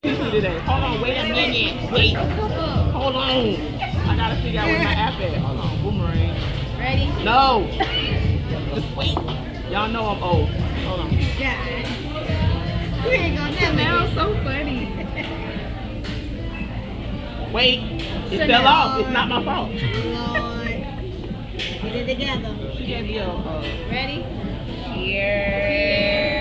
Today. Hold on, wait a minute. Wait. Hold on. I gotta figure out where my app at. Hold on, boomerang. Ready? No. Just wait. Y'all know I'm old. Hold on. Yeah. You ain't gonna never. That so funny. Wait. It fell off. It's not my fault. Lord. Get it together. She gave me a. Ready? Cheers.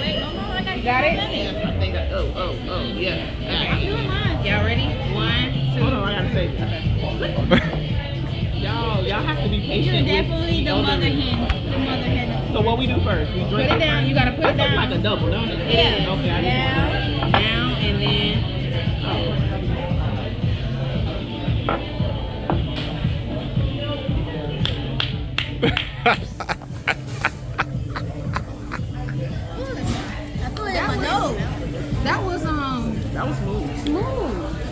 Wait, hold on. I got it. I think oh, yeah. I'm doing mine. Y'all ready? 1, 2. Hold on, I gotta say this. Y'all have to be patient. You're definitely the mother hen. The mother hen. So what we do first? We drink. Put it down. You gotta put it down. Like a double, don't it? Yeah. Okay. I Down, and then. That was smooth.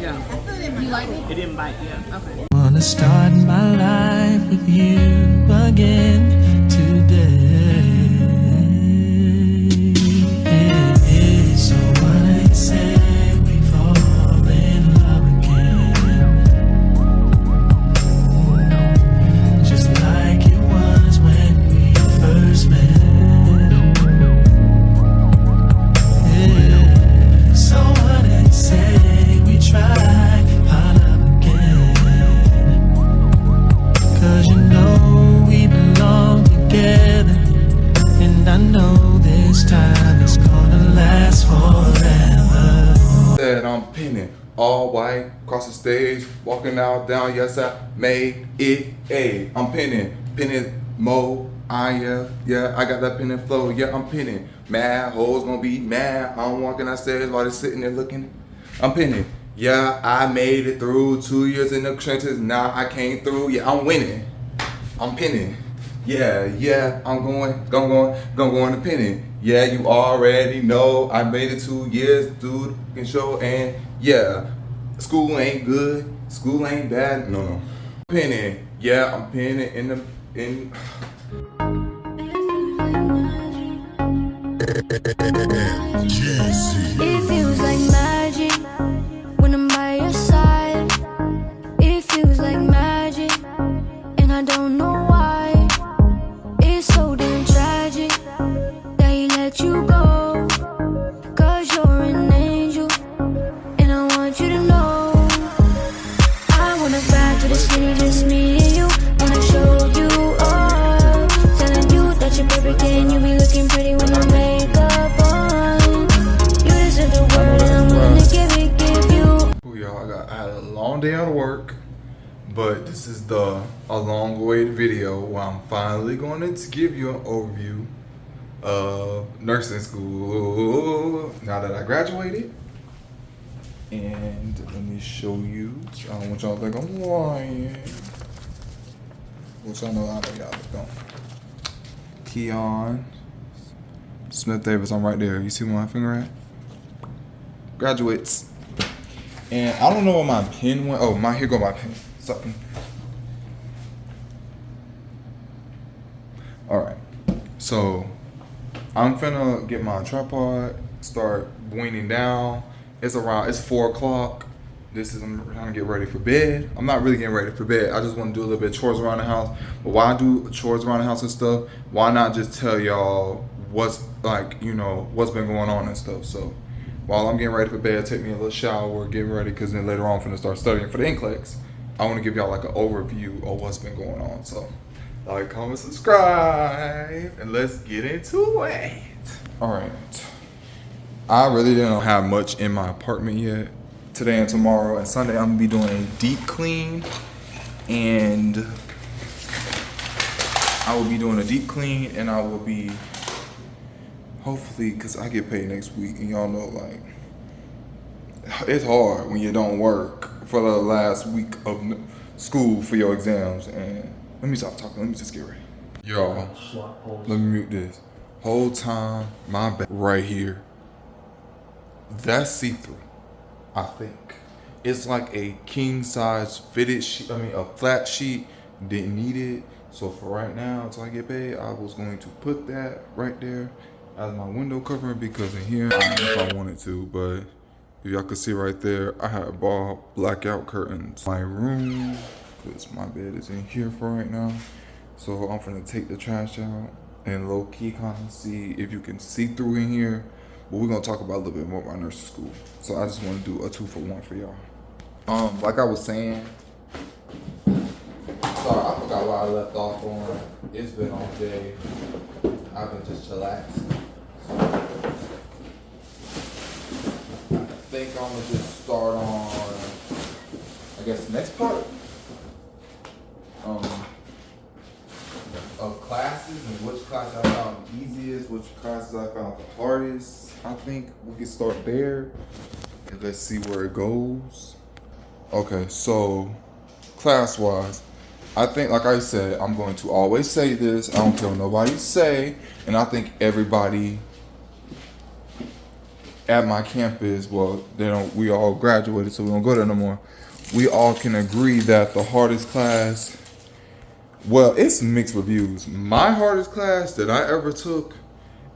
Yeah. You like it? It didn't bite. Yeah. Okay. Wanna start my life with you again today. So what they say, we fall in love again, just like it was when we first met. So what they say, we try our love again, 'cause you know we belong together, and I know this time it's gonna last forever. Said I'm pinning all white across the stage, walking out down. Yes, I made it. Hey, I'm pinning mo. Yeah, I got that pinning flow. Yeah, I'm pinning. Mad hoes gonna be mad. I'm walking downstairs while they're sitting there looking. I'm pinning. Yeah, I made it through 2 years in the trenches. Now I came through. Yeah, I'm winning. I'm pinning. Yeah, I'm going to pinning. Yeah, you already know I made it 2 years through the fucking show, and yeah, school ain't good, school ain't bad. No. Pinning. Yeah, I'm pinning in. It feels like magic when I'm by your side. It feels like magic, and I don't know why. It's so damn tragic that he let you go, 'cause you're an angel, and I want you to know. I wanna ride to the city, just me and you. Wanna show you all, telling you that you're perfect and you be looking pretty when you make up on. You deserve the world and I'm willing to give you. Ooh, y'all, I had a long day out of work, but this is a long-awaited video where I'm finally going to give you an overview of nursing school now that I graduated. And let me show you. I don't want y'all to think I'm lying. Which I know y'all don't. Keon Smith Davis, I'm right there. You see where my finger at? Graduates. And I don't know where my pen went. Oh, here go my pen. Something. Alright. So I'm finna get my tripod, start winding down. It's 4 o'clock. I'm trying to get ready for bed. I'm not really getting ready for bed. I just want to do a little bit of chores around the house. But while I do chores around the house and stuff, why not just tell y'all what's what's been going on and stuff. So while I'm getting ready for bed, take me a little shower, getting ready, because then later on I'm finna start studying for the NCLEX. I want to give y'all like an overview of what's been going on. So like, comment, subscribe, and let's get into it. All right. I really don't have much in my apartment yet. Today and tomorrow and Sunday, I'm gonna be doing a deep clean, and I will be doing a deep clean, and I will be hopefully, cause I get paid next week, and y'all know like it's hard when you don't work for the last week of school for your exams. And let me stop talking. Let me just get ready. Y'all, let me mute this. Whole time, my back right here. That's see-through. I think it's like a king size fitted sheet. I mean, a flat sheet. Didn't need it. So for right now, until I get paid, I was going to put that right there as my window cover, because in here, I don't know if I wanted to, but If y'all can see right there, I had ball blackout curtains. My room, because my bed is in here for right now. So I'm gonna take the trash out and low key kind of see if you can see through in here. But we're gonna talk about a little bit more about nursing school. So I just want to do a 2-for-1 for y'all. Like I was saying, sorry, I forgot why I left off on. It's been all day. I've been just chillaxing. So I think I'm gonna just start on, I guess, the next part of classes and which class I found the easiest, which classes I found the hardest. I think we can start there and let's see where it goes. Okay, so class-wise, I think, like I said, I'm going to always say this. I don't care what nobody say, and I think everybody at my campus, well, they don't. We all graduated, so we don't go there no more. We all can agree that the hardest class, well, it's mixed reviews. My hardest class that I ever took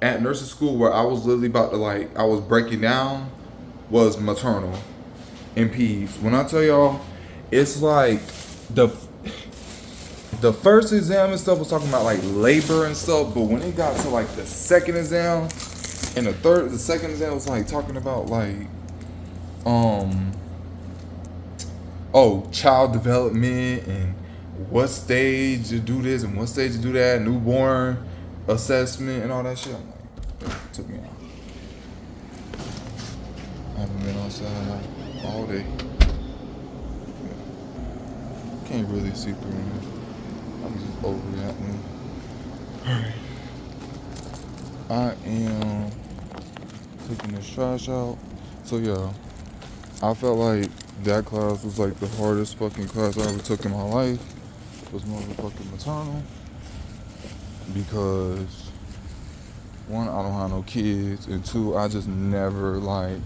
at nursing school, where I was literally about to I was breaking down, was maternal and peds. When I tell y'all, it's like the first exam and stuff was talking about like labor and stuff, but when it got to like the second exam and the second exam was like talking about like child development and what stage to do this and what stage to do that, newborn assessment and all that shit. I'm like, it took me out. I haven't been outside all day. Can't really see through it. I'm just overreacting. Alright. I am taking this trash out. So yeah, I felt like that class was like the hardest fucking class I ever took in my life. It was motherfucking maternal. Because one, I don't have no kids, and two, I just never I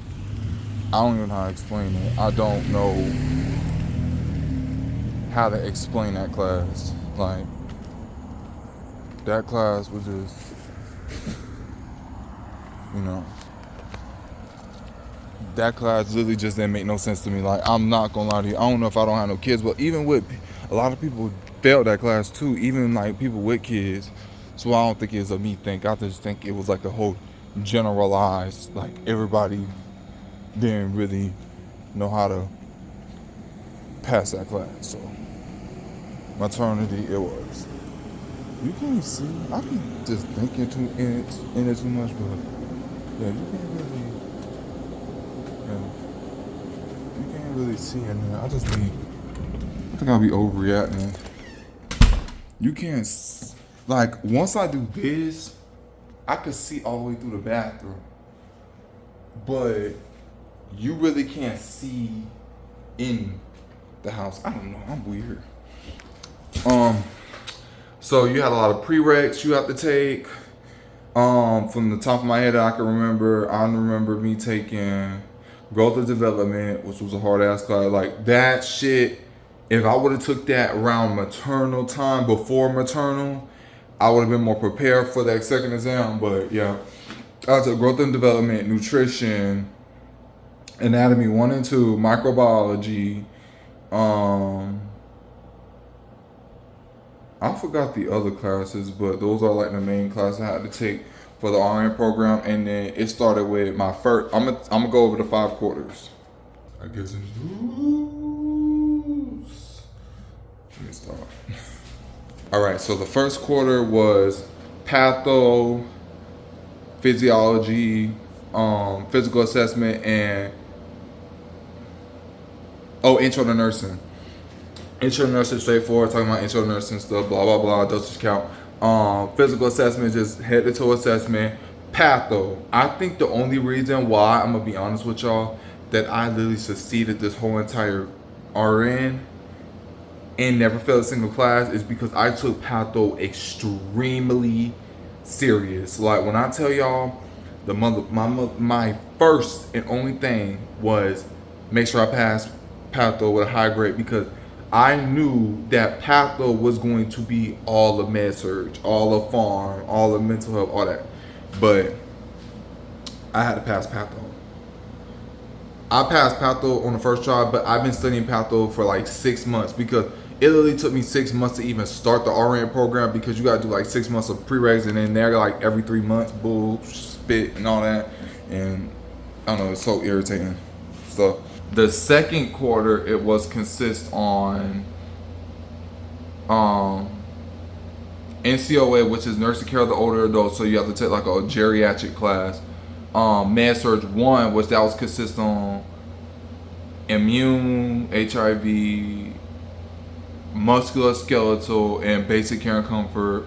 don't even know how to explain it. I don't know how to explain that class. Like, that class was just, that class literally just didn't make no sense to me. Like, I'm not gonna lie to you, I don't know if I don't have no kids, but even with, a lot of people failed that class too, even like people with kids. So I don't think it's a me thing. I just think it was like a whole generalized, like everybody didn't really know how to pass that class. So maternity, it was. You can't see. I be just thinking in it too much, but yeah, you can't really see in there. I think I'll be overreacting. You can't. Like, once I do this, I could see all the way through the bathroom. But you really can't see in the house. I don't know, I'm weird. So you had a lot of prereqs you have to take. From the top of my head, I remember me taking growth and development, which was a hard ass class. Like, that shit, if I would have took that around maternal time, before maternal, I would have been more prepared for that second exam. But yeah, I took growth and development, nutrition, anatomy 1 and 2, microbiology. I forgot the other classes, but those are like the main classes I had to take for the RN program. And then it started with my first, I'm gonna go over the 5 quarters. I guess it's loose. Let me start. All right, so the first quarter was patho, physiology, physical assessment, and intro to nursing. Intro to nursing, straightforward, talking about intro to nursing stuff, blah, blah, blah, dosage count. Physical assessment, just head to toe assessment. Patho, I think the only reason why, I'm gonna be honest with y'all, that I literally succeeded this whole entire RN and never failed a single class is because I took patho extremely serious. Like, when I tell y'all, my first and only thing was make sure I passed patho with a high grade, because I knew that patho was going to be all of med surg, all of pharm, all of mental health, all that. But I had to pass patho. I passed Patho on the first try, but I've been studying Patho for like 6 months because it literally took me 6 months to even start the RN program because you gotta do like 6 months of prereqs and then they're like every 3 months, bull, spit, and all that. And I don't know, it's so irritating. So the second quarter, it was consist on NCOA, which is nursing care of the older adults, so you have to take like a geriatric class. Med Surg 1, which that was consist on immune, HIV, musculoskeletal, and basic care and comfort.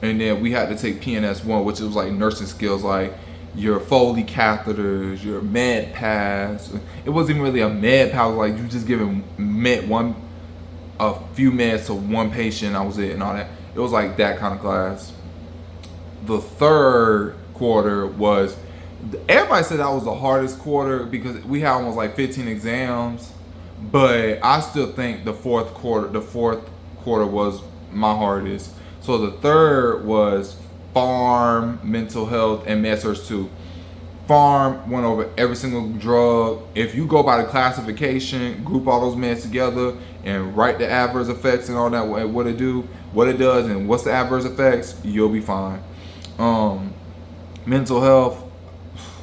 And then we had to take PNS 1, which was like nursing skills, like your Foley catheters, your med pass. It wasn't even really a med pass, like you just giving a few meds to one patient, that was it, and all that. It was like that kind of class. The third quarter was, everybody said that was the hardest quarter because we had almost like 15 exams, but I still think the fourth quarter was my hardest. So the third was Pharm, mental health, and Med Surg 2. Pharm went over every single drug. If you go by the classification, group all those meds together, and write the adverse effects and all that, what it does, and what's the adverse effects, you'll be fine. Mental health,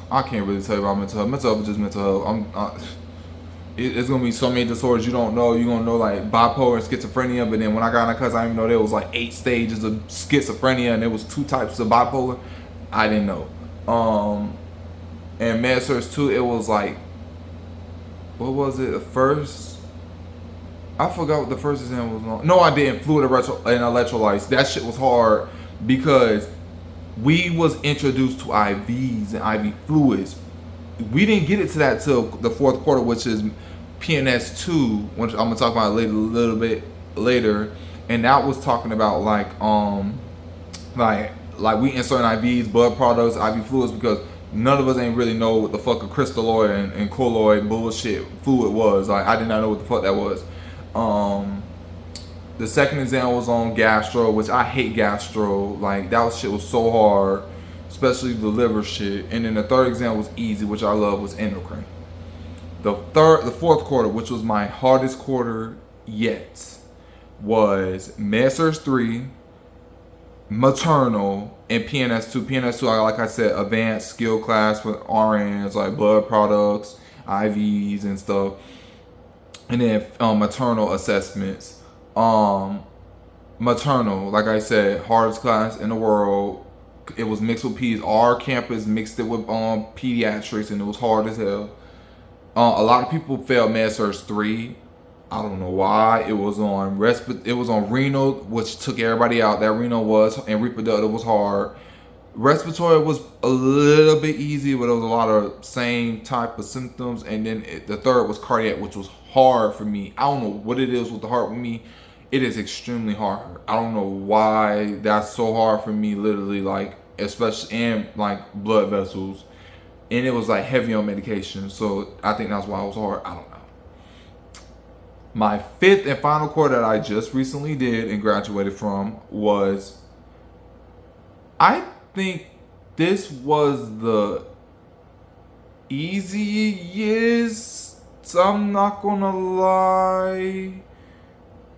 I can't really tell you about mental health. Mental health is just mental health. It's gonna be so many disorders you don't know. You're gonna know like bipolar and schizophrenia, but then when I got in that class, I didn't even know there was like 8 stages of schizophrenia and there was 2 types of bipolar. I didn't know. And Med Surg 2, it was like, what was it? The first, I forgot what the first exam was on. No, I didn't. Fluid and electrolytes. That shit was hard because we was introduced to IVs and IV fluids. We didn't get it to that till the fourth quarter, which is PNS 2, which I'm gonna talk about a little bit later. And that was talking about like we inserting IVs, blood products, IV fluids, because none of us ain't really know what the fuck a crystalloid and colloid bullshit fluid was. Like, I did not know what the fuck that was. The second exam was on gastro, which I hate gastro. Like, that shit was so hard, especially the liver shit. And then the third exam was easy, which I love, was endocrine. The fourth quarter, which was my hardest quarter yet, was Med Surg 3, maternal, and PNS 2. PNS 2, like I said, advanced skill class for RNs, like blood products, IVs, and stuff. And then maternal assessments. Maternal, like I said, hardest class in the world. It was mixed with peds. Our campus mixed it with pediatrics, and it was hard as hell. A lot of people failed Med Surg 3. I don't know why. It was on renal, which took everybody out. That renal was, and reproductive was hard. Respiratory was a little bit easy, but there was a lot of same type of symptoms. And then the third was cardiac, which was hard for me. I don't know what it is with the heart with me. It is extremely hard. I don't know why that's so hard for me, literally, like, especially, and like blood vessels. And it was like heavy on medication. So I think that's why it was hard. I don't know. My fifth and final quarter that I just recently did and graduated from was, I think this was the easiest, I'm not gonna lie,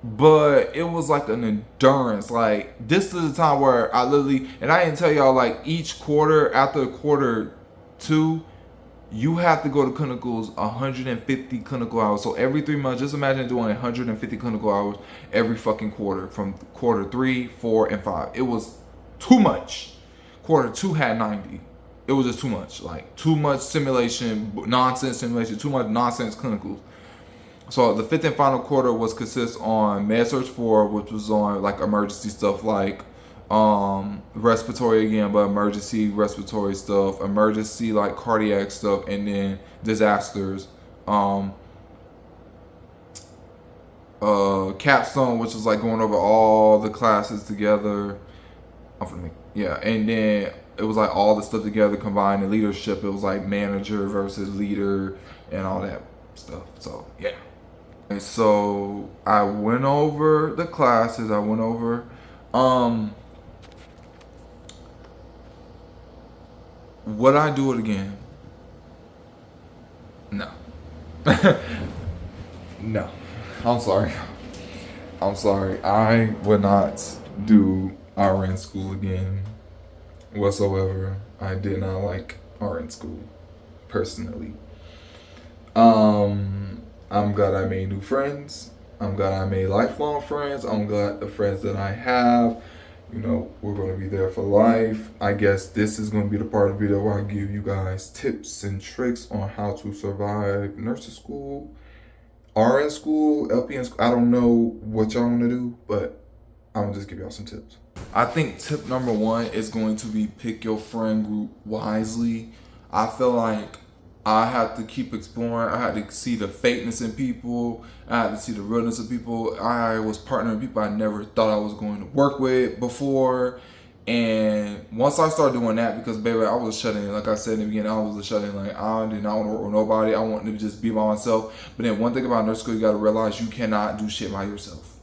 but it was like an endurance. Like, this is the time where I literally, and I didn't tell y'all, like, each quarter, after quarter 2, you have to go to clinicals 150 clinical hours. So every 3 months, just imagine doing 150 clinical hours every fucking quarter, from quarter 3, 4, and 5. It was too much. Quarter 2 had 90. It was just too much. Like, too much simulation, nonsense simulation, too much nonsense clinicals. So the fifth and final quarter was consist on Med Surg 4, which was on like emergency stuff, like respiratory again, but emergency respiratory stuff, emergency like cardiac stuff, and then disasters. Capstone, which was like going over all the classes together. And then it was like all the stuff together combined. In leadership, it was like manager versus leader and all that stuff. So yeah. And so I went over the classes. I went over would I do it again? No. No, I'm sorry. I'm sorry. I would not do RN school again whatsoever. I did not like RN school personally. I'm glad I made new friends. I'm glad I made lifelong friends. I'm glad the friends that I have, you know, we're going to be there for life. I guess this is going to be the part of the video where I give you guys tips and tricks on how to survive nursing school, RN school, LPN school. I don't know what y'all want to do, but I'm going to just give y'all some tips. I think tip number one is going to be pick your friend group wisely. I feel like I had to keep exploring. I had to see the fakeness in people. I had to see the realness of people. I was partnering with people I never thought I was going to work with before. And once I started doing that, because baby, I was shutting in. Like I said in the beginning, I was a shut in. Like I did not want to work with nobody. I wanted to just be by myself. But then one thing about nurse school, you got to realize you cannot do shit by yourself.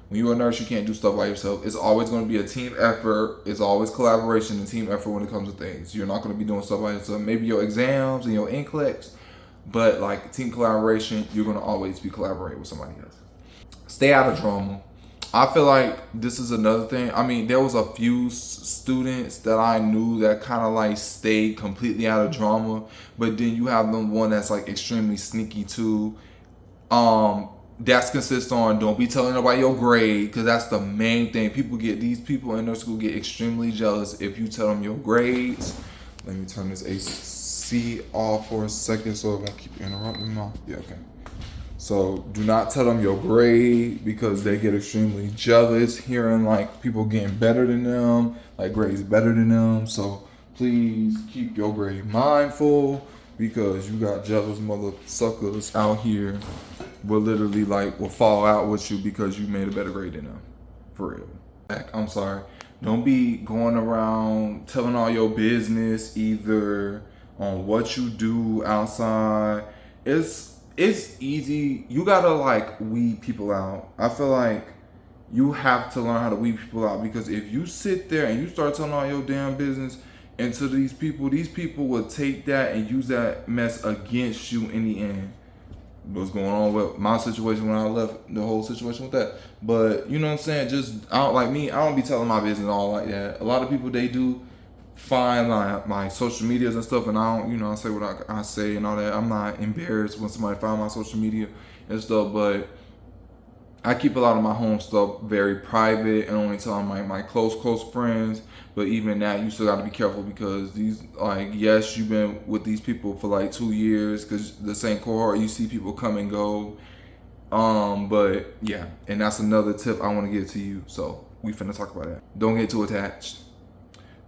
When you're a nurse, you can't do stuff by yourself. It's always going to be a team effort. It's always collaboration and team effort when it comes to things. You're not going to be doing stuff by yourself. Maybe your exams and your NCLEX, but like team collaboration, you're going to always be collaborating with somebody else. Stay out of drama. I feel like this is another thing. I mean, there was a few students that I knew that kind of like stayed completely out of drama, but then you have the one that's like extremely sneaky too. That's consists on don't be telling nobody your grade, because that's the main thing. These people in their school get extremely jealous if you tell them your grades. Let me turn this AC off for a second so it won't keep interrupting me. Yeah, okay. So do not tell them your grade, because they get extremely jealous hearing like people getting better than them, like grades better than them. So please keep your grade mindful, because you got jealous mother suckers out here will literally will fall out with you because you made a better grade than them. For real. I'm sorry. Don't be going around telling all your business either on what you do outside. It's easy. You gotta weed people out. I feel like you have to learn how to weed people out, because if you sit there and you start telling all your damn business into these people will take that and use that mess against you in the end. What's going on with my situation when I left, the whole situation with that. But you know what I'm saying? I don't be telling my business all like that. A lot of people, they do find my social medias and stuff, and I don't, I say what I say and all that. I'm not embarrassed when somebody find my social media and stuff, but I keep a lot of my home stuff very private and only tell my close friends. But even that, you still got to be careful, because these, yes, you've been with these people for 2 years, because the same cohort, you see people come and go. But yeah, and that's another tip I want to give to you. So we finna talk about that. Don't get too attached.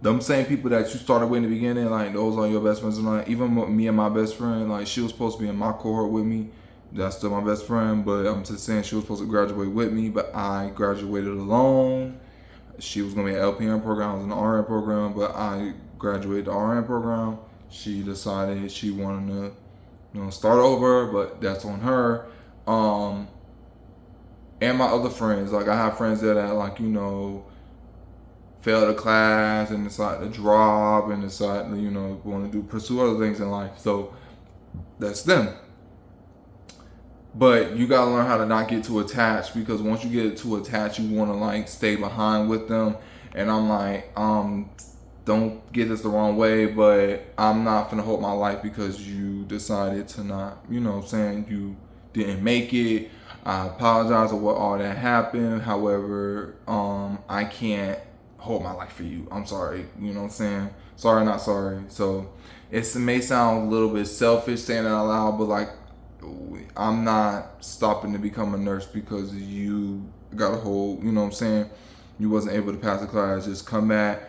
Them same people that you started with in the beginning, those are your best friends. And even me and my best friend, she was supposed to be in my cohort with me. That's still my best friend, but I'm just saying she was supposed to graduate with me, but I graduated alone. She was gonna be an LPN program, I was in the RN program, but I graduated the RN program. She decided she wanted to, start over, but that's on her. And my other friends, I have friends that failed a class and decide to drop and decide to, want to pursue other things in life. So that's them. But you gotta learn how to not get too attached, because once you get too attached, you wanna stay behind with them. And I'm don't get this the wrong way, but I'm not gonna hold my life because you decided to not, you didn't make it. I apologize for what all that happened. However, I can't hold my life for you. I'm sorry. You know what I'm saying? Sorry, not sorry. So it may sound a little bit selfish saying it out loud, but I'm not stopping to become a nurse because you got a whole, you know what I'm saying? You wasn't able to pass the class. Just come back,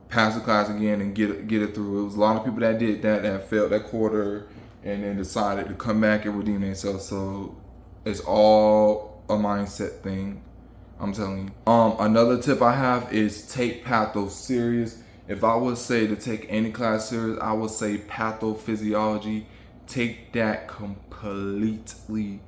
pass the class again, and get it through. It was a lot of people that did that failed that quarter and then decided to come back and redeem themselves. So it's all a mindset thing, I'm telling you. Another tip I have is take patho serious. If I would say to take any class serious, I would say pathophysiology. Take that completely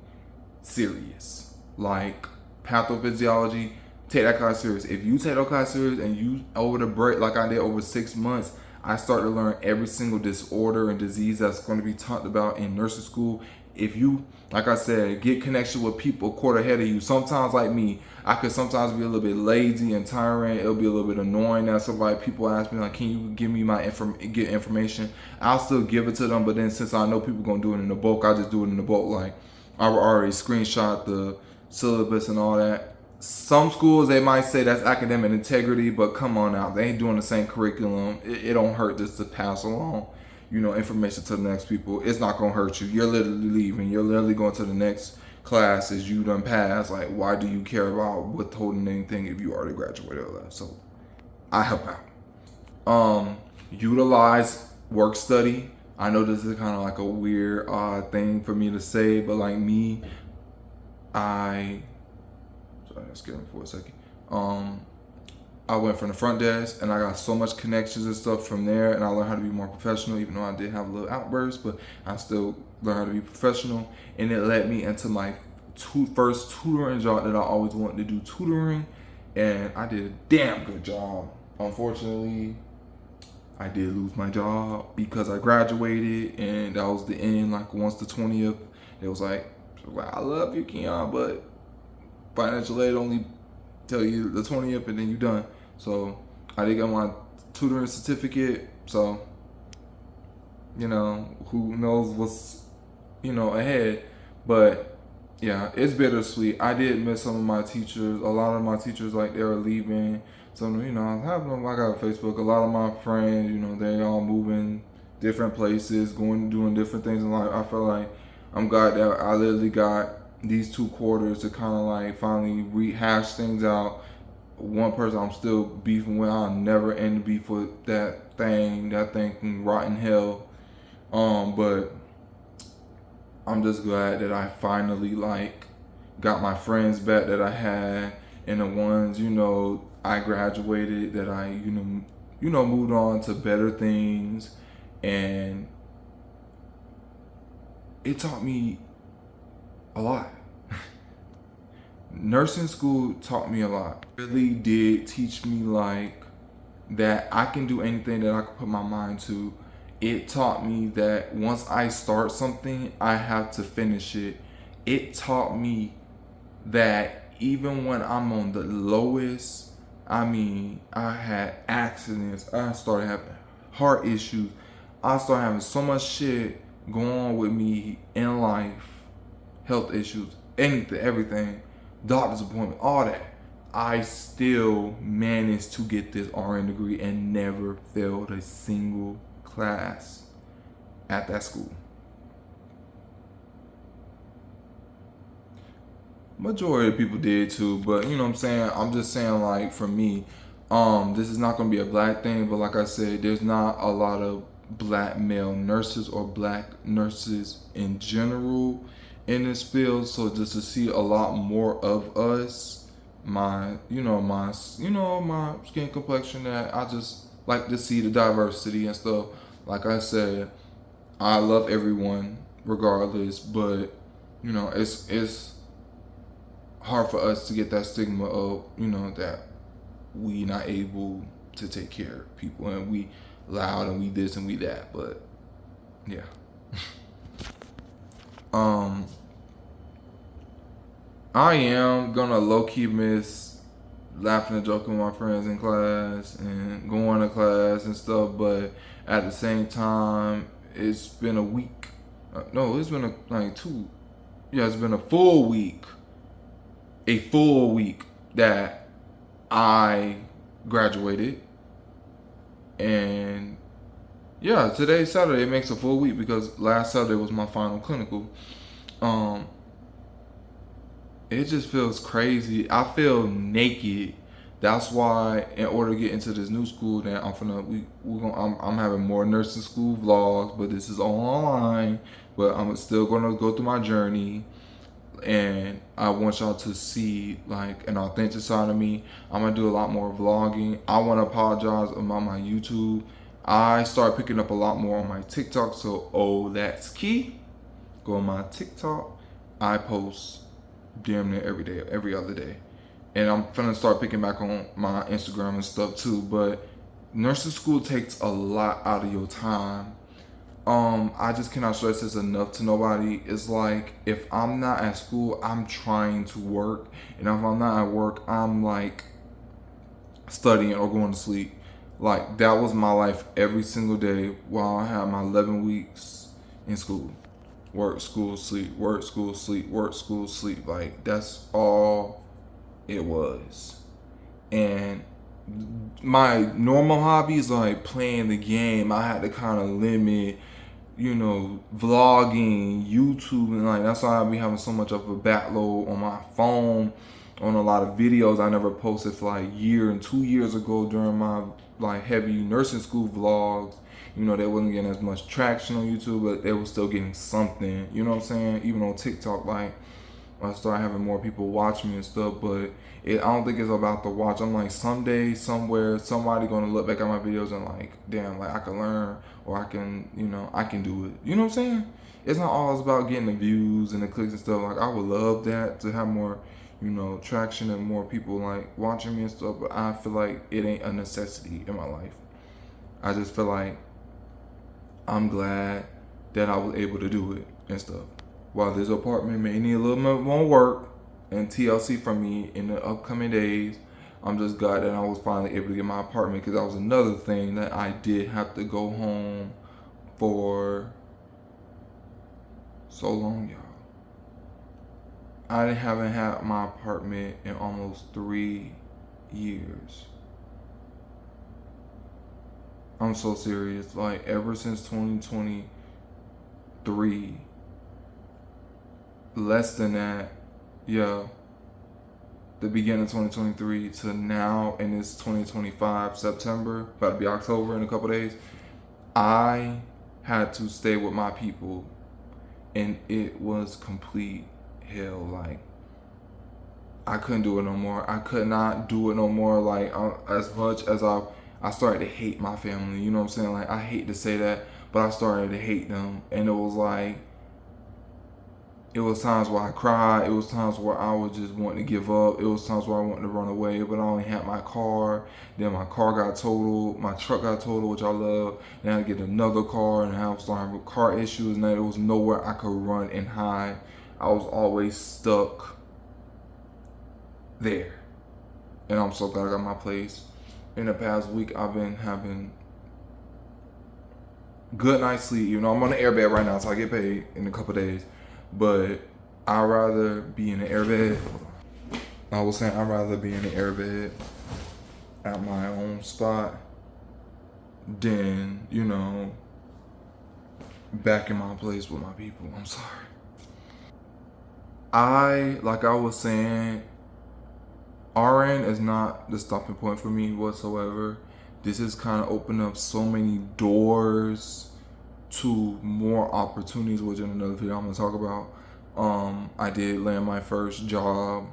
serious. Pathophysiology, take that class serious. If you take that class serious and you, over the break, like I did over 6 months, I started to learn every single disorder and disease that's going to be talked about in nursing school. if you, like I said, get connection with people a quarter ahead of you. Sometimes, like me, I could sometimes be a little bit lazy and tiring. It'll be a little bit annoying that somebody, people ask me like, can you give me my get information? I'll still give it to them, but then since I know people gonna do it in the bulk, I just do it in the bulk. Like I already screenshot the syllabus and all that. Some schools, they might say that's academic integrity, but come on now, they ain't doing the same curriculum. It don't hurt just to pass along, you know, information to the next people. It's not gonna hurt you. You're literally leaving. You're literally going to the next class as you done passed. Like, why do you care about withholding anything if you already graduated or that? So I help out. Utilize work study. I know this is kind of like a weird thing for me to say, but like me, let's get him for a second. I went from the front desk and I got so much connections and stuff from there, and I learned how to be more professional, even though I did have a little outburst, but I still learned how to be professional, and it led me into my first tutoring job that I always wanted to do, tutoring, and I did a damn good job. Unfortunately, I did lose my job because I graduated, and that was the end. Like once the 20th, it was like, I love you, Keon, but financial aid only tell you the 20th and then you done. So I did get my tutoring certificate. So, you know, who knows what's, you know, ahead. But yeah, it's bittersweet. I did miss some of my teachers. A lot of my teachers, like, they were leaving. Some, you know, I got Facebook. A lot of my friends, you know, they all moving different places, doing different things in life. I feel like I'm glad that I literally got these 2 quarters to kind of like finally rehash things out. One person I'm still beefing with, I'll never end the beef with that thing can rot in hell. But I'm just glad that I finally like got my friends back that I had, and the ones, you know, I graduated, that I, you know, moved on to better things, and it taught me a lot. Nursing school taught me a lot. It really did teach me like that I can do anything that I can put my mind to. It taught me that once I start something, I have to finish it. It taught me that even when I'm on the lowest, I mean, I had accidents, I started having heart issues, I started having so much shit going on with me in life, health issues, anything, everything, doctor's appointment, all that. I still managed to get this RN degree and never failed a single class at that school. Majority of people did too, but you know what I'm saying? I'm just saying, like, for me, this is not gonna be a black thing, but like I said, there's not a lot of black male nurses or black nurses in general in this field. So just to see a lot more of us, my skin complexion, that I just like to see the diversity and stuff. Like I said, I love everyone regardless, but you know, it's hard for us to get that stigma of, you know, that we not able to take care of people, and we loud and we this and we that. But yeah. I am gonna low-key miss laughing and joking with my friends in class and going to class and stuff, but at the same time, it's been a week. It's been it's been a full week. A full week that I graduated. And yeah, today's Saturday. It makes a full week because last Saturday was my final clinical. It just feels crazy. I feel naked. That's why, in order to get into this new school, that I'm having more nursing school vlogs, but this is all online. But I'm still gonna go through my journey, and I want y'all to see like an authentic side of me. I'm gonna do a lot more vlogging. I want to apologize about my YouTube. I started picking up a lot more on my TikTok, so that's key. Go on my TikTok. I post damn near every day, every other day. And I'm gonna start picking back on my Instagram and stuff too. But nursing school takes a lot out of your time. I just cannot stress this enough to nobody. It's like, if I'm not at school, I'm trying to work, and if I'm not at work, I'm like studying or going to sleep. Like, that was my life every single day while I had my 11 weeks in school. Work, school, sleep, work, school, sleep, work, school, sleep. Like, that's all it was. And my normal hobbies, like playing the game, I had to kind of limit, vlogging, YouTube, and like that's why I be having so much of a backload on my phone, on a lot of videos I never posted for like a year and 2 years ago during my like heavy nursing school vlogs. They wasn't getting as much traction on YouTube, but they were still getting something. You know what I'm saying? Even on TikTok, like, I started having more people watch me and stuff, but I don't think it's about the watch. I'm like, someday, somewhere, somebody gonna look back at my videos and like, damn, like I can learn, or I can, I can do it. You know what I'm saying? It's not always about getting the views and the clicks and stuff. Like, I would love that, to have more, traction and more people like watching me and stuff, but I feel like it ain't a necessity in my life. I just feel like I'm glad that I was able to do it and stuff. While this apartment may need a little bit more work and TLC from me in the upcoming days, I'm just glad that I was finally able to get my apartment, because that was another thing that I did have to go home for so long, y'all. I haven't had my apartment in almost 3 years. I'm so serious. Like, ever since 2023, less than that, yeah, the beginning of 2023 to now, and it's 2025 September, about to be October in a couple days, I had to stay with my people, and it was complete hell. Like, I couldn't do it no more. I could not do it no more. Like, as much as I started to hate my family, you know what I'm saying? Like, I hate to say that, but I started to hate them, and it was like, it was times where I cried. It was times where I was just wanting to give up. It was times where I wanted to run away, but I only had my car. Then my car got totaled. My truck got totaled, which I love. And I had to get another car, and I was starting with car issues, and there was nowhere I could run and hide. I was always stuck there. And I'm so glad I got my place. In the past week, I've been having good night's sleep. I'm on the airbed right now, so I get paid in a couple days. But I'd rather be in the airbed. I was saying I'd rather be in the airbed at my own spot than, back in my place with my people. I'm sorry. Like I was saying, RN is not the stopping point for me whatsoever. This has kind of opened up so many doors to more opportunities, which in another video I'm gonna talk about. I did land my first job,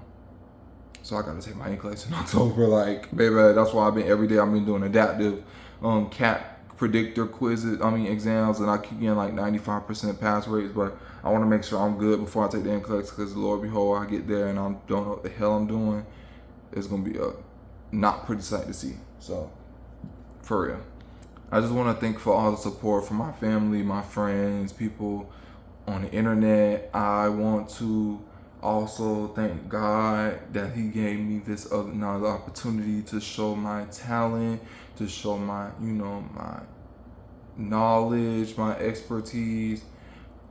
so I gotta take my NCLEX in October. Like, baby, that's why every day I've been doing adaptive CAT predictor exams, and I keep getting like 95% pass rates, but I want to make sure I'm good before I take the NCLEX, because Lord behold, I get there and I don't know what the hell I'm doing. It's gonna be a not pretty sight to see. So, for real, I just want to thank for all the support from my family, my friends, people on the internet. I want to also thank God that He gave me this another opportunity to show my talent, to show my, my knowledge, my expertise,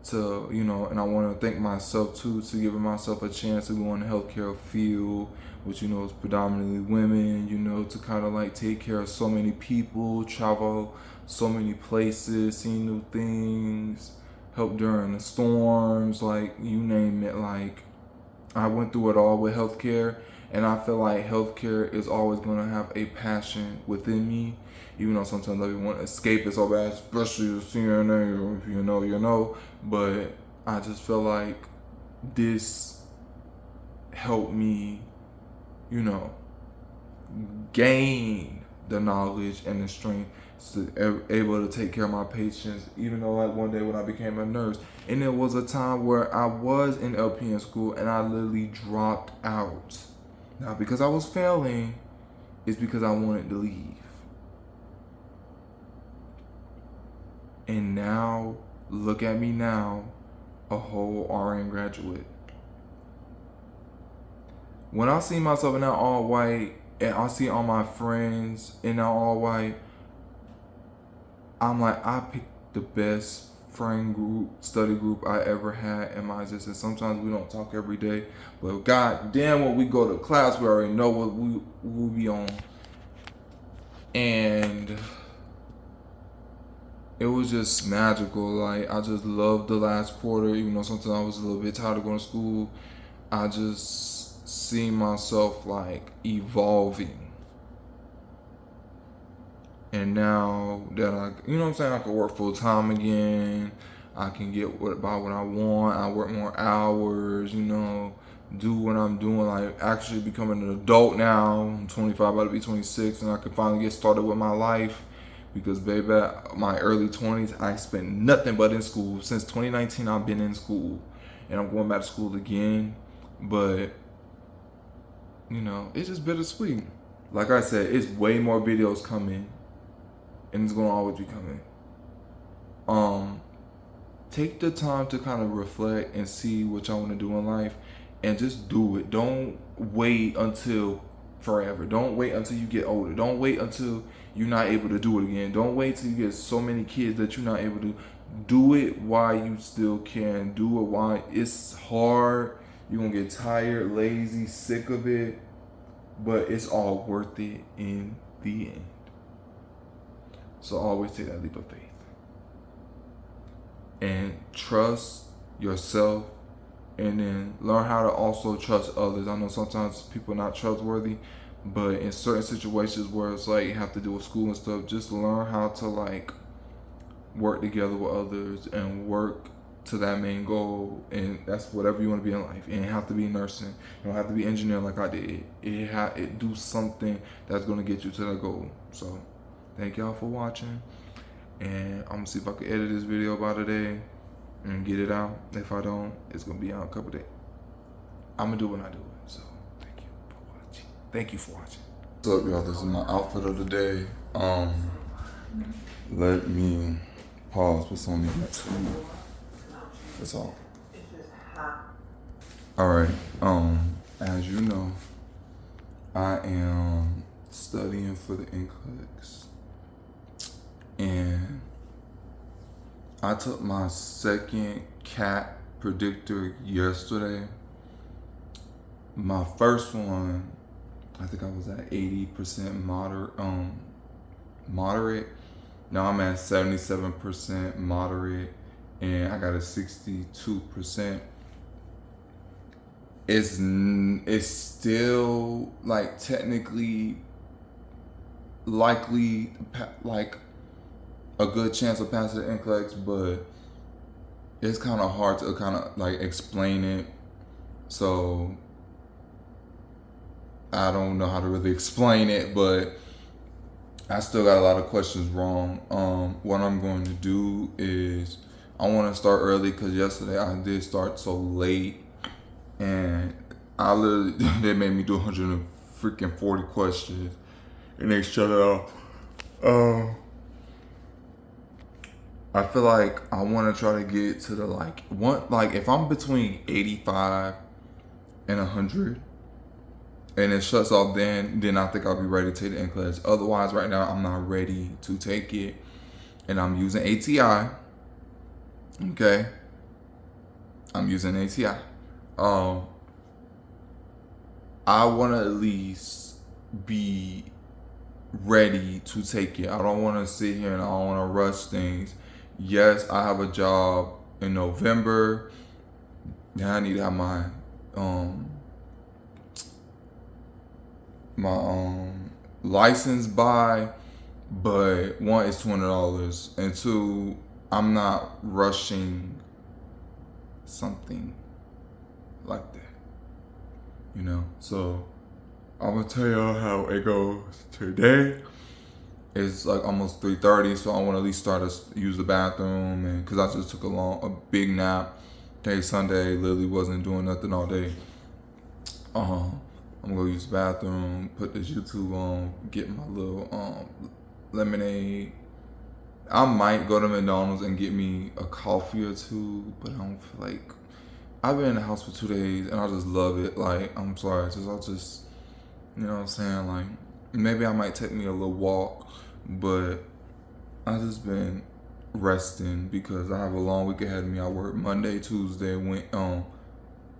to, and I want to thank myself too, to giving myself a chance to go in the healthcare field, which, is predominantly women, to kind of like take care of so many people, travel so many places, see new things, help during the storms, like, you name it. Like, I went through it all with healthcare, and I feel like healthcare is always going to have a passion within me, even though sometimes I want to escape it so bad, especially the CNA, or if you know, but I just feel like this helped me, gain the knowledge and the strength to able to take care of my patients, even though like one day when I became a nurse, and there was a time where I was in LPN school and I literally dropped out. Not because I was failing, it's because I wanted to leave. And now, look at me now, a whole RN graduate. When I see myself in that all white, and I see all my friends in that all white, I'm like, I picked the best friend group, study group I ever had in my existence. Sometimes we don't talk every day, but god damn, when we go to class, we already know what we will be on. And it was just magical. Like, I just loved the last quarter, even though sometimes I was a little bit tired of going to school. I just see myself like evolving. And now that I, you know what I'm saying, I can work full time again. I can get about what I want. I work more hours, you know, do what I'm doing, like actually becoming an adult now. I'm 25, about to be 26, and I can finally get started with my life. Because baby, my early 20s, I spent nothing but in school. Since 2019, I've been in school. And I'm going back to school again. But, you know, it's just bittersweet. Like I said, it's way more videos coming. And it's gonna always be coming. Take the time to kind of reflect and see what y'all wanna do in life. And just do it. Don't wait until forever. Don't wait until you get older. Don't wait until you're not able to do it again. Don't wait till you get so many kids that you're not able to do it while you still can. Do it while it's hard. You're gonna get tired, lazy, sick of it, but it's all worth it in the end. So always take that leap of faith and trust yourself, and then learn how to also trust others. I know sometimes people are not trustworthy, but in certain situations where it's like you have to do with school and stuff, just learn how to like work together with others and work to that main goal. And that's whatever you want to be in life. And it have to be nursing. You don't have to be engineering like I did. It do something that's going to get you to that goal. So thank y'all for watching. And I'm going to see if I can edit this video by today and get it out. If I don't, it's going to be out in a couple days. I'm going to do when I do it. So thank you for watching. Thank you for watching. What's up, y'all? This is my outfit of the day. Let me pause what's on the YouTube. That's all. Alright, as you know, I am studying for the NCLEX. And I took my second CAT predictor yesterday. My first one, I think I was at 80% moderate. Now I'm at 77% moderate, and I got a 62%. It's still like technically likely like a good chance of passing the NCLEX, but it's kind of hard to kind of like explain it. So I don't know how to really explain it, but I still got a lot of questions wrong. What I'm going to do is I want to start early, because yesterday I did start so late, and I literally they made me do 140 questions, and they shut it off. I feel like I want to try to get to the like if I'm between 85 and 100. And it shuts off then I think I'll be ready to take the NCLEX. Otherwise, right now, I'm not ready to take it. And I'm using ATI. Okay? I'm using ATI. I want to at least be ready to take it. I don't want to sit here and I don't want to rush things. Yes, I have a job in November. Now I need to have my license by, but one is $200, and two, I'm not rushing something like that, you know. So I'm gonna tell y'all how it goes today. It's like almost 3:30, so I want to at least start to use the bathroom, and because I just took a big nap. Today Sunday, literally wasn't doing nothing all day. I'm gonna go use the bathroom, put this YouTube on, get my little lemonade. I might go to McDonald's and get me a coffee or two, but I don't feel like. I've been in the house for 2 days and I just love it. Like, I'm sorry, I'll just, you know what I'm saying? Like, maybe I might take me a little walk, but I just been resting because I have a long week ahead of me. I work Monday, Tuesday, I'm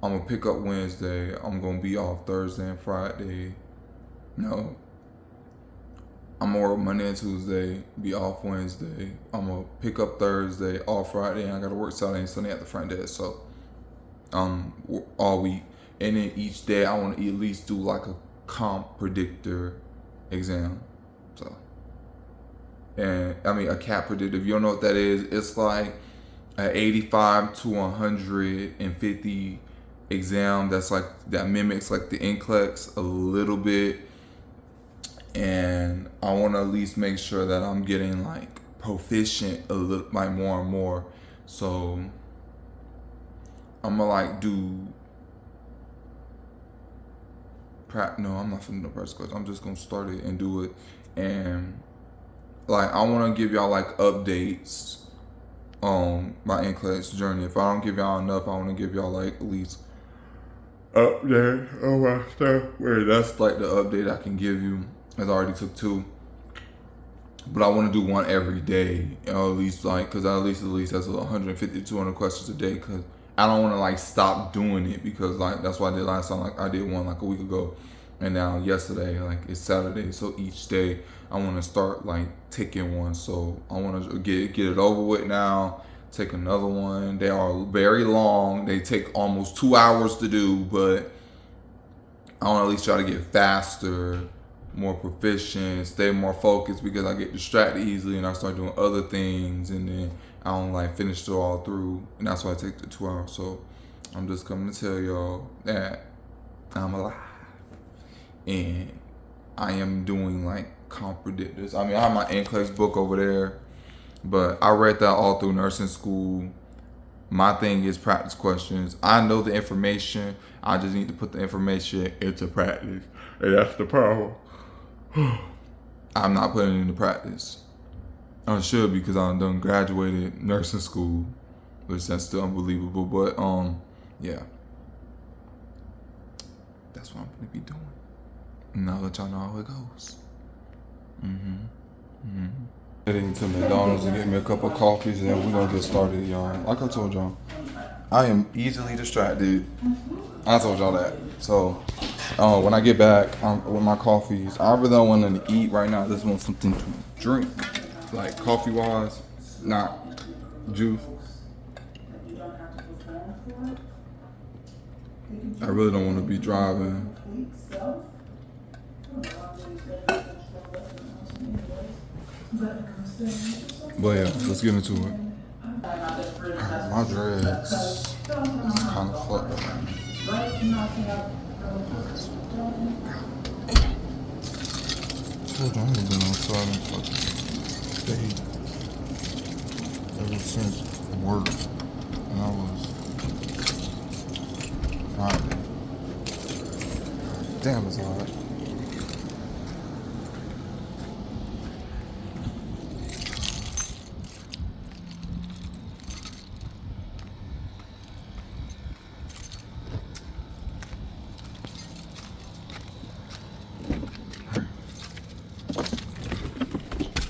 gonna pick up Wednesday. I'm gonna be off Thursday and Friday. No. I'm gonna work Monday and Tuesday, be off Wednesday. I'm gonna pick up Thursday, off Friday, and I gotta work Saturday and Sunday at the front desk. So all week, and then each day I want to at least do like a comp predictor exam. So, and I mean a CAP predictor. If you don't know what that is, it's like an 85 to 150 exam. That's like that mimics like the NCLEX a little bit, and I want to at least make sure that I'm getting like proficient a little, like more and more. So I'm gonna like do no, I'm not finna do practice questions. I'm just gonna start it and do it. And like I wanna give y'all like updates on my NCLEX journey. If I don't give y'all enough, I wanna give y'all like at least update on my stuff. Where that's like the update I can give you. As I already took 2. But I want to do one every day, you know, at least like, cause at least that's 150 to 200 questions a day. Cause I don't want to like stop doing it because like that's what I did last time. Like I did one like a week ago, and now yesterday like it's Saturday. So each day I want to start like taking one. So I want to get it over with now. Take another one. They are very long. They take almost 2 hours to do, but I want to at least try to get faster, more proficient, stay more focused because I get distracted easily and I start doing other things, and then I don't like finish it all through, and that's why I take the 2 hours. So I'm just coming to tell y'all that I'm alive and I am doing like comp predictors. I mean, I have my NCLEX book over there, but I read that all through nursing school. My thing is practice questions. I know the information. I just need to put the information into practice, and that's the problem. I'm not putting it into practice. I should because I done graduated nursing school, which that's still unbelievable. But yeah, that's what I'm gonna be doing. And I'll let y'all know how it goes. Heading to McDonald's and get me a cup of coffees, and then we're gonna get started, y'all. Like I told y'all, I am easily distracted. I told y'all that. So when I get back with my coffees, I really don't want nothing to eat right now. I just want something to drink, like coffee wise, not juice. I really don't want to be driving. But yeah, let's get into it. My dreads is kind of fucked up. Told you I ain't been outside in fucking day ever since work, and I was Friday. Damn, it's hot.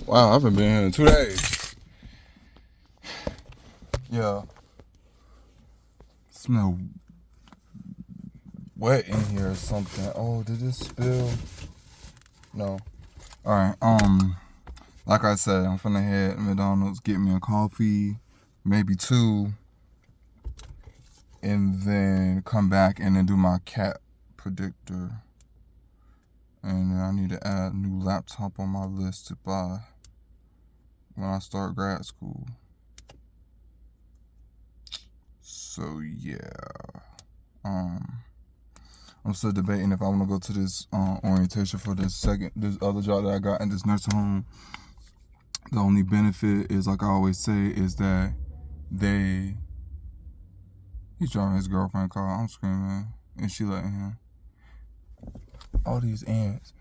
Wow, I haven't been here in 2 days. Yeah. Smell wet in here or something. Oh, did this spill? No. Alright, like I said, I'm finna head to McDonald's, get me a coffee, maybe 2, and then come back and then do my CAP predictor. And then I need to add a new laptop on my list to buy when I start grad school. So yeah, I'm still debating if I want to go to this orientation for this other job that I got in this nursing home. The only benefit is, like I always say, is that he's driving his girlfriend car. I'm screaming, and she letting him. All these ants.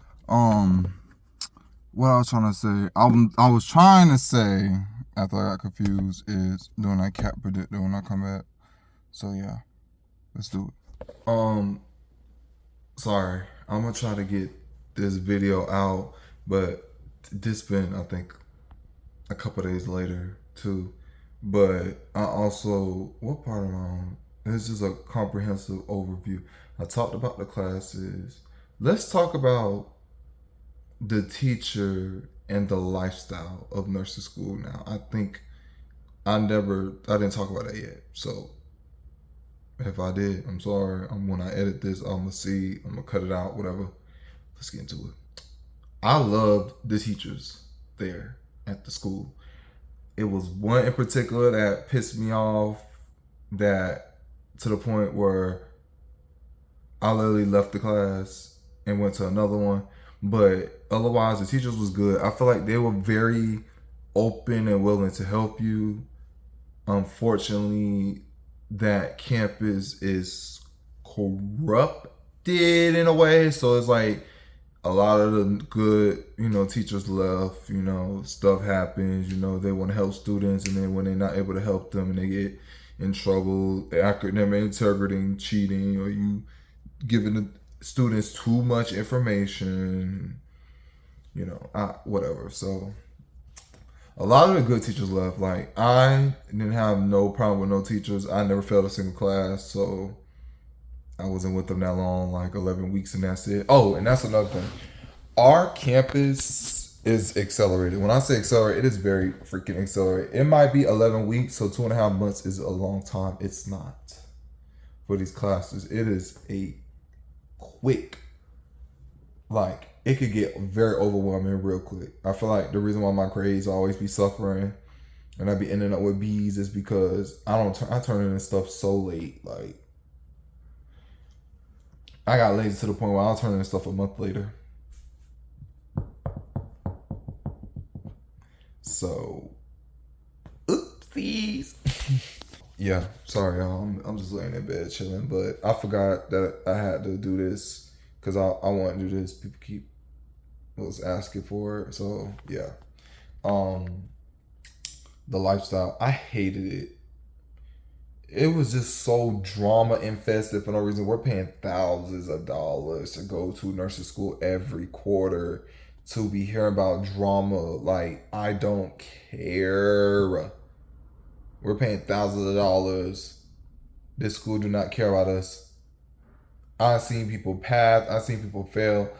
what I was trying to say, I was trying to say after I got confused is doing that cat predictor when I come back. So yeah, let's do it. Sorry, I'm gonna try to get this video out, but this been I think a couple days later too. But I also, what part am I on? This is a comprehensive overview. I talked about the classes. Let's talk about the teacher and the lifestyle of nursing school now. I think I didn't talk about that yet. So if I did, I'm sorry. When I edit this, I'm gonna cut it out, whatever. Let's get into it. I loved the teachers there at the school. It was one in particular that pissed me off, that to the point where I literally left the class and went to another one. But otherwise, the teachers was good. I feel like they were very open and willing to help you. Unfortunately, that campus is corrupted in a way. So it's like a lot of the good, teachers left, stuff happens, they want to help students, and then when they're not able to help them and they get in trouble, academic integrity, cheating, or you giving the students too much information, whatever. So a lot of the good teachers left. Like, I didn't have no problem with no teachers. I never failed a single class, so I wasn't with them that long, like 11 weeks, and that's it. Oh, and that's another thing. Our campus is accelerated. When I say accelerated, it is very freaking accelerated. It might be 11 weeks, so 2.5 months is a long time. It's not for these classes. It is a quick, like, it could get very overwhelming real quick. I feel like the reason why my grades always be suffering and I be ending up with B's is because I turn in stuff so late. Like, I got lazy to the point where I'll turn in stuff a month later. So, oopsies. Yeah, sorry, y'all. I'm just laying in bed chilling, but I forgot that I had to do this because I want to do this. People was asking for it, so yeah. The lifestyle, I hated it. It was just so drama infested for no reason. We're paying thousands of dollars to go to nursing school every quarter to be hearing about drama. Like, I don't care. We're paying thousands of dollars. This school do not care about us. I've seen people pass. I've seen people fail.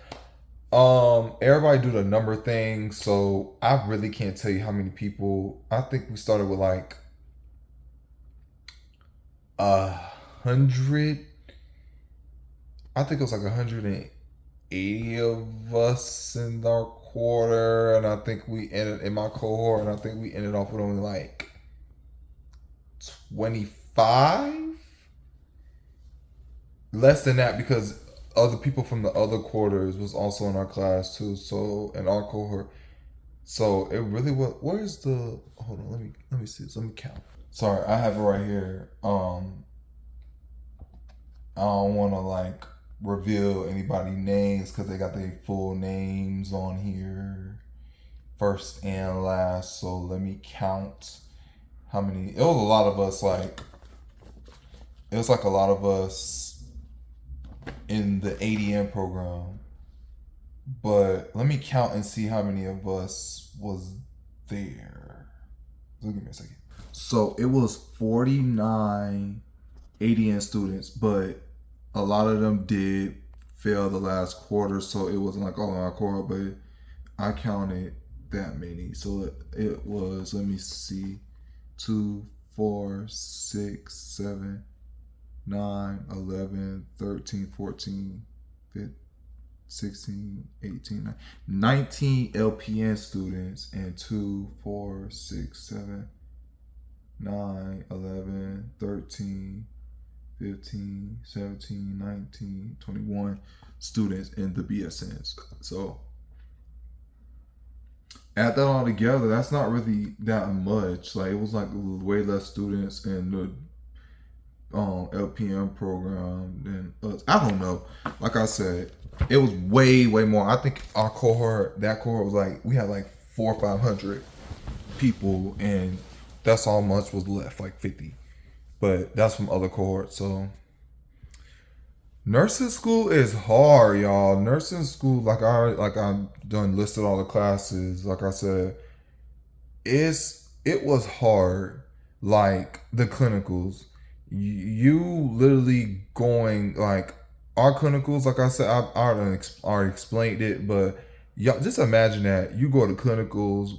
Everybody do the number thing. So I really can't tell you how many people. I think we started with like 100. I think it was like 180 of us in our quarter, and I think we ended in my cohort, and I think we ended off with only like 25. Less than that, because other people from the other quarters was also in our class too. So in our cohort, so it really was. Where's the? Hold on, let me see. Let me count. Sorry, I have it right here. I don't want to like reveal anybody's names because they got their full names on here, first and last. So let me count how many. It was a lot of us. Like, it was like a lot of us in the ADM program, but let me count and see how many of us was there. So give me a second. So it was 49 ADN students, but a lot of them did fail the last quarter, so it wasn't like all in our quarter, but I counted that many. So it was, let me see, 2, 4, 6, 7, 9, 11, 13, 14, 15, 16, 18, 19 LPN students, and 2, 4, 6, 7, 9, 11, 13, 15, 17, 19, 21 students in the BSNs. So add that all together, that's not really that much. Like, it was like way less students in the LPN program than us. I don't know. Like I said, It was way more. I think our cohort, that cohort was like, we had like 400 or 500 people, and that's how much was left, like 50. But that's from other cohorts. So nursing school is hard, y'all. Nursing school, like I done listed all the classes. Like I said, it was hard. Like the clinicals, you literally going like our clinicals. Like I said, I already explained it, but y'all just imagine that you go to clinicals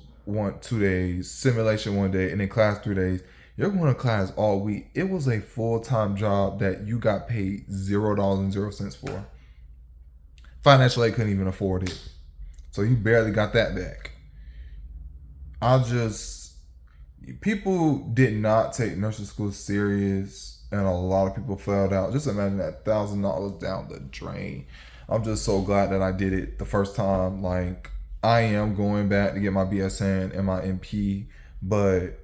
2 days, simulation 1 day, and then class 3 days. You're going to class all week. It was a full-time job that you got paid $0.00 for. Financial aid couldn't even afford it. So you barely got that back. People did not take nursing school serious, and a lot of people failed out. Just imagine that $1,000 down the drain. I'm just so glad that I did it the first time. Like, I am going back to get my BSN and my MP, but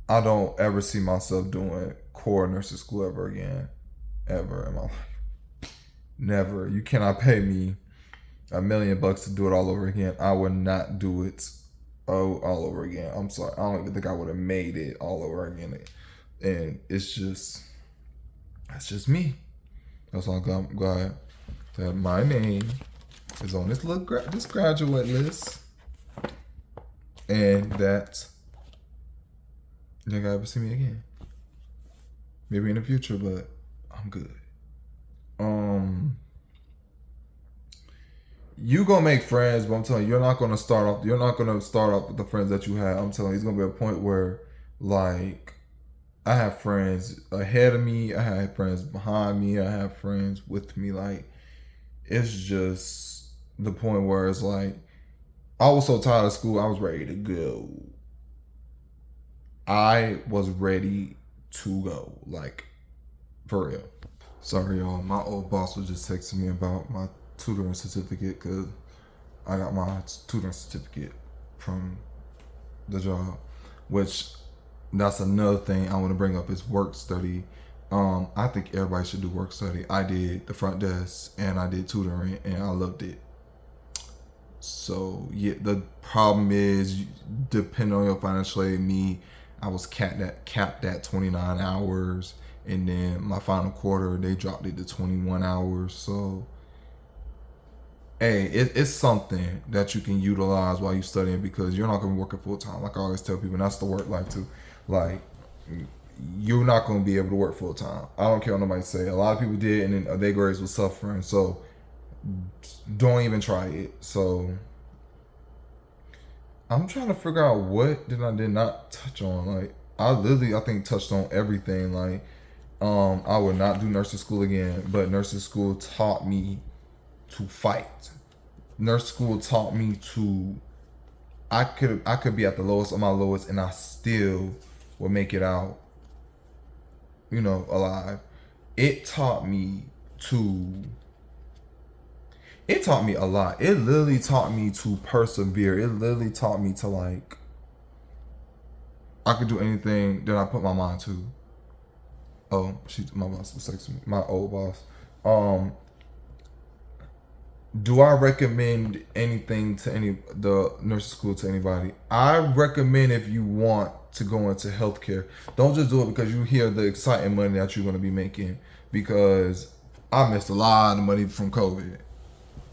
I don't ever see myself doing core nursing school ever again. Ever in my life. Never. You cannot pay me $1 million to do it all over again. I would not do it all over again. I'm sorry. I don't even think I would have made it all over again. And that's just me. That's why I'm glad that my name is on this this graduate list. And that you're not gonna ever see me again. Maybe in the future, but I'm good. You gonna make friends, but I'm telling you, you're not gonna start off with the friends that you have. I'm telling you, it's gonna be a point where, like, I have friends ahead of me, I have friends behind me, I have friends with me. Like, it's just the point where it's like, I was so tired of school, I was ready to go. I was ready to go, like, for real. Sorry, y'all. My old boss was just texting me about my tutoring certificate, because I got my tutoring certificate from the job, which that's another thing I want to bring up is work study. I think everybody should do work study. I did the front desk and I did tutoring and I loved it. So yeah, the problem is, depending on your financial aid, I was capped at 29 hours, and then my final quarter they dropped it to 21 hours. So hey, it's something that you can utilize while you're studying, because you're not gonna be working full time. Like I always tell people, and that's the work life too. Like, you're not gonna be able to work full time. I don't care what nobody say. A lot of people did, and then their grades was suffering. So don't even try it. So I'm trying to figure out what did not touch on. Like, I think touched on everything. Like, I would not do nursing school again, but nursing school taught me to fight. Nursing school taught me to, I could be at the lowest of my lowest and I still would make it out, alive. It taught me a lot. It literally taught me to persevere. It literally taught me to, like, I could do anything that I put my mind to. Oh, my boss was texting me. My old boss. Do I recommend anything to the nursing school to anybody? I recommend, if you want to go into healthcare, don't just do it because you hear the exciting money that you're going to be making. Because I missed a lot of money from COVID.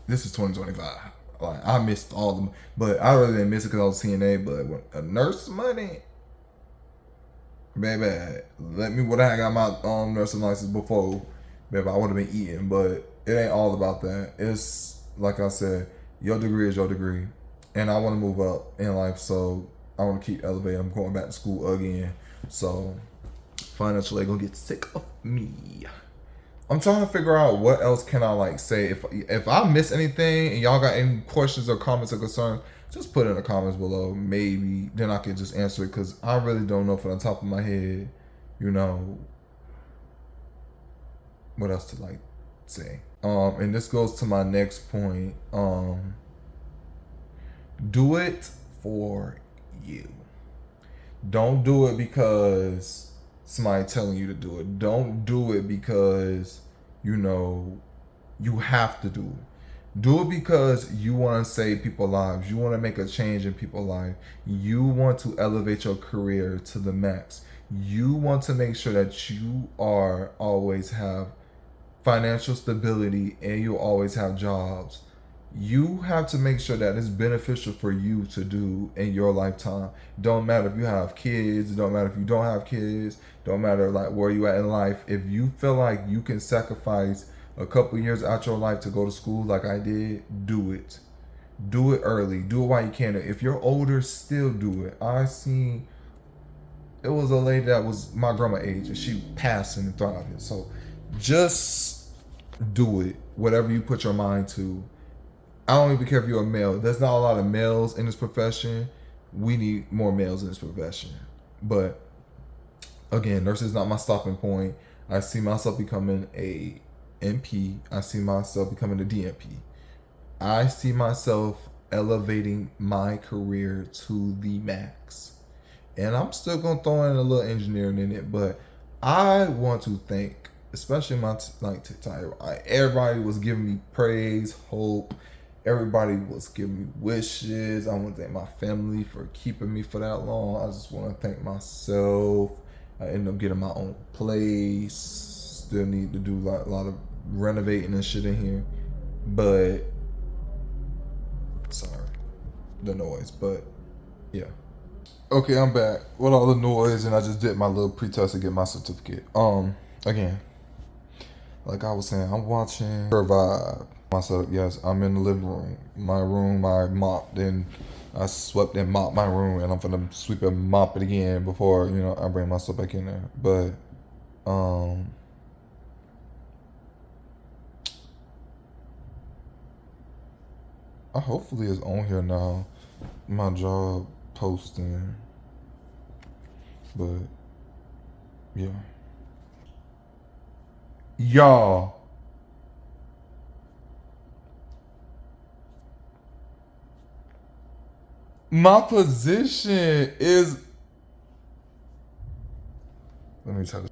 This is 2025. Like, I missed all of them, but I really didn't miss it because I was CNA. But when a nurse money, baby, would I got my nursing license before, baby, I would have been eating. But it ain't all about that. It's like I said, your degree is your degree, and I want to move up in life, so I want to keep elevating. I'm going back to school again, so financial aid gonna get sick of me. I'm trying to figure out what else can I, like, say. If I miss anything and y'all got any questions or comments or concerns, just put it in the comments below. Maybe then I can just answer it, because I really don't know from the top of my head, what else to, like, say. And this goes to my next point. Do it for you. Don't do it because somebody telling you to do it. Don't do it because you have to do it. Do it because you want to save people's lives. You want to make a change in people's life. You want to elevate your career to the max. You want to make sure that you are always have financial stability and you always have jobs. You have to make sure that it's beneficial for you to do in your lifetime. Don't matter if you have kids, don't matter if you don't have kids, don't matter like where you at in life. If you feel like you can sacrifice a couple years out your life to go to school like I did, do it. Do it early. Do it while you can. If you're older, still do it. It was a lady that was my grandma age and she passed and thriving. So just do it. Whatever you put your mind to. I don't even care if you're a male. There's not a lot of males in this profession. We need more males in this profession. But again, nurse is not my stopping point. I see myself becoming a MP. I see myself becoming a DMP. I see myself elevating my career to the max. And I'm still going to throw in a little engineering in it. But I want to thank, especially my TikTok, everybody was giving me praise, hope. Everybody was giving me wishes. I want to thank my family for keeping me for that long. I just want to thank myself. I ended up getting my own place. Still need to do a lot of renovating and shit in here. But, sorry, the noise. But, yeah. Okay, I'm back with all the noise and I just did my little pre-test to get my certificate. Again, like I was saying, I'm watching Survive. Myself, yes, I'm in the living room. My room, I mopped and I swept and mopped my room, and I'm gonna sweep and mop it again before I bring myself back in there. But hopefully it's on here now. My job posting, but yeah, y'all. My position is, let me tell you,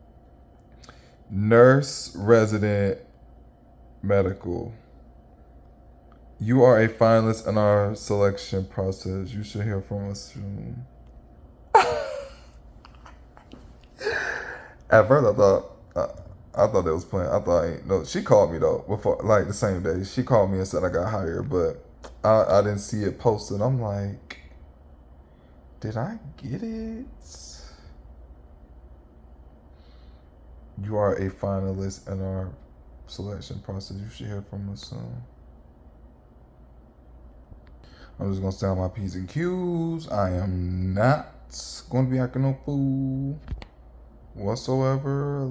nurse resident medical. You are a finalist in our selection process. You should hear from us soon. At first I thought they was playing. I thought, no, she called me though, before, like the same day. She called me and said I got hired, but I didn't see it posted. I'm like, did I get it? You are a finalist in our selection process. You should hear from us soon. I'm just gonna stay on my P's and Q's. I am not gonna be acting no fool whatsoever.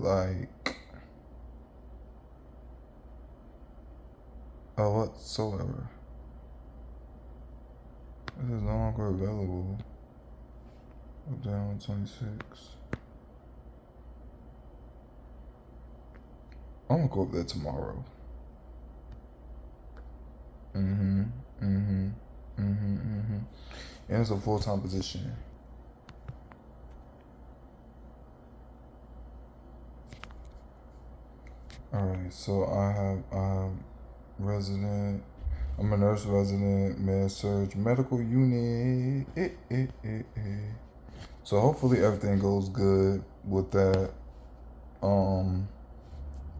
Whatsoever. This is no longer available. Up down 26. I'm gonna go up there tomorrow. And it's a full-time position. Alright, so I have resident. I'm a nurse resident, med-surg medical unit. So hopefully everything goes good with that.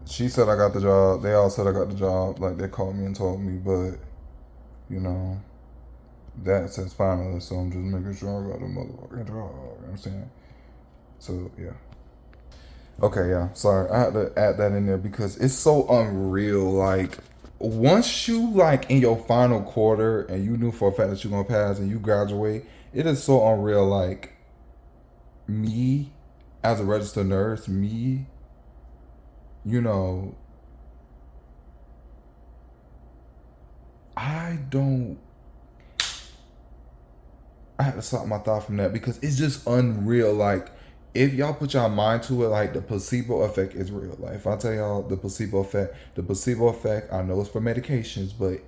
She said I got the job. They all said I got the job. Like, they called me and told me, but that says finalist, so I'm just making sure I got the motherfucking job. You know what I'm saying? So yeah. Okay, yeah. Sorry, I had to add that in there because it's so unreal. Like, once you in your final quarter and you knew for a fact that you're gonna pass and you graduate, it is so unreal. Like, me as a registered nurse, I had to stop my thought from that because it's just unreal. Like, if y'all put y'all mind to it, like, the placebo effect is real. Like, if I tell y'all the placebo effect, I know it's for medications, but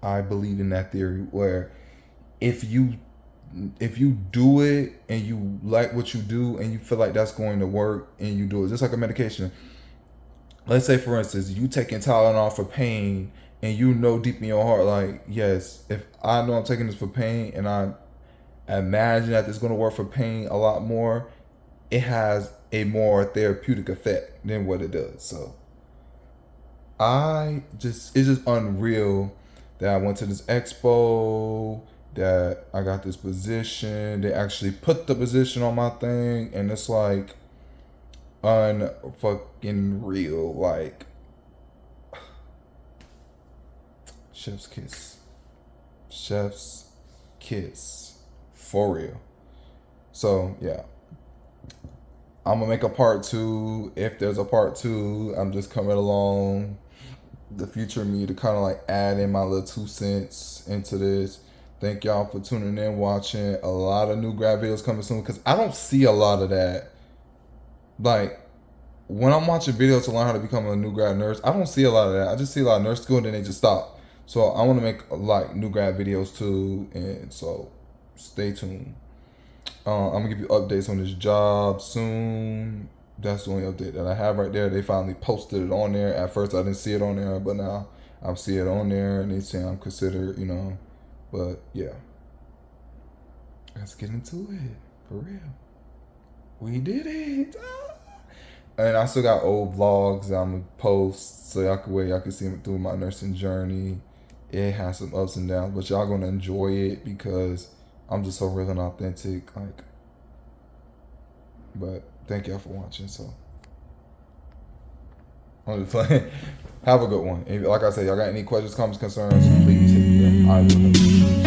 I believe in that theory where if you do it and you like what you do and you feel like that's going to work and you do it, just like a medication. Let's say, for instance, you taking Tylenol for pain and you know deep in your heart, like, yes, if I know I'm taking this for pain, and I imagine that it's going to work for pain a lot more, it has a more therapeutic effect than what it does. So it's just unreal that I went to this expo, that I got this position. They actually put the position on my thing, and it's like unfucking real. Like, chef's kiss. Chef's kiss. For real. So, yeah. I'm gonna make a part 2. If there's a part 2, I'm just coming along the future me to kind of like add in my little 2 cents into this. Thank y'all for tuning in, watching. A lot of new grad videos coming soon, because I don't see a lot of that. Like, when I'm watching videos to learn how to become a new grad nurse, I don't see a lot of that. I just see a lot of nurse school and then they just stop. So I want to make like new grad videos too, and so stay tuned. I'm gonna give you updates on this job soon. That's the only update that I have right there. They finally posted it on there. At first I didn't see it on there, but now I'm seeing it on there, and they say I'm considered, you know. But yeah, let's get into it for real. We did it. And I still got old vlogs that I'm gonna post, so y'all can see through my nursing journey. It has some ups and downs, but y'all gonna enjoy it because I'm just so real and authentic. Like, but thank y'all for watching. So I'm just playing. Have a good one. And like I said, y'all got any questions, comments, concerns, please hit them. I will.